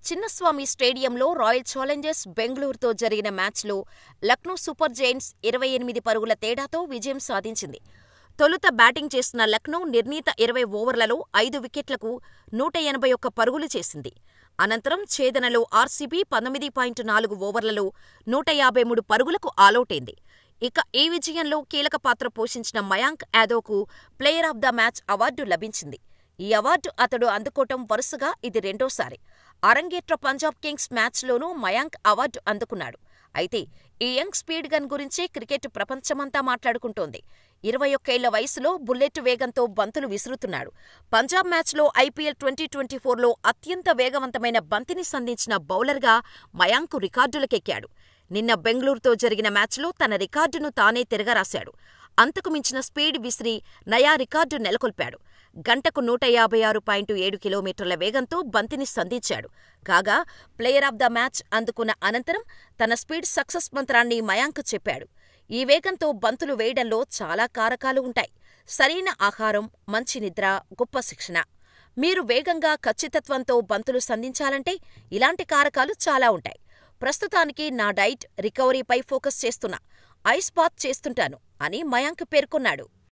చిన్నస్వామి స్టేడియంలో royal Challengers బెంగళూరుతో జరిగిన మ్యాచ్లో లక్నో సూపర్ జెయింట్స్ 28 పరుగుల తేడాతో విజయం సాధించింది. తొలుత బ్యాటింగ్ చేసిన లక్నో నిర్ణీత 20 ఓవర్లలో 5 వికెట్లకు 181 పరుగులు చేసింది. అనంతరం ఛేదనలో ఆర్సీబీ 19.4 ఓవర్లలో 153 పరుగులకు ఆలౌటైంది. ఇక ఈ విజయంలో కీలక పాత్ర పోషించిన మయాంక్ యాదవ్కు player of the match award లభించింది. ఈ అవార్డు అతడు అందుకోవటం వరుసగా ఇది రెండోసారి. అరంగేట్ర పంజాబ్ కింగ్స్ మ్యాచ్లోనూ మయాంక్ అవార్డు అందుకున్నాడు. అయితే ఈ యంగ్ స్పీడ్ గన్ గురించే క్రికెట్ ప్రపంచమంతా మాట్లాడుకుంటోంది. 21 ఏళ్ల వయసులో బుల్లెట్ వేగంతో బంతులు విసురుతున్నాడు. పంజాబ్ మ్యాచ్లో ఐపీఎల్ 2024లో అత్యంత వేగవంతమైన బంతిని సంధించిన బౌలర్గా మయాంక్ రికార్డులకెక్కాడు. నిన్న బెంగళూరుతో జరిగిన మ్యాచ్లో తన రికార్డును తానే తిరగరాశాడు. అంతకు మించిన స్పీడ్ విసిరి నయా రికార్డు నెలకొల్పాడు. గంటకు 156.7 కిలోమీటర్ల వేగంతో బంతిని సంధించాడు. కాగా ప్లేయర్ ఆఫ్ ద మ్యాచ్ అందుకున్న అనంతరం తన స్పీడ్ సక్సెస్ మంత్రాన్ని మయాంక్ చెప్పాడు. ఈ వేగంతో బంతులు వేయడంలో చాలా కారకాలు ఉంటాయి. సరైన ఆహారం, మంచి నిద్ర, గొప్ప శిక్షణ. మీరు వేగంగా, ఖచ్చితత్వంతో బంతులు సంధించాలంటే ఇలాంటి కారకాలు చాలా ఉంటాయి. ప్రస్తుతానికి నా డైట్, రికవరీపై ఫోకస్ చేస్తున్నా. ఐస్ బాత్ చేస్తుంటాను అని మయాంక్ పేర్కొన్నాడు.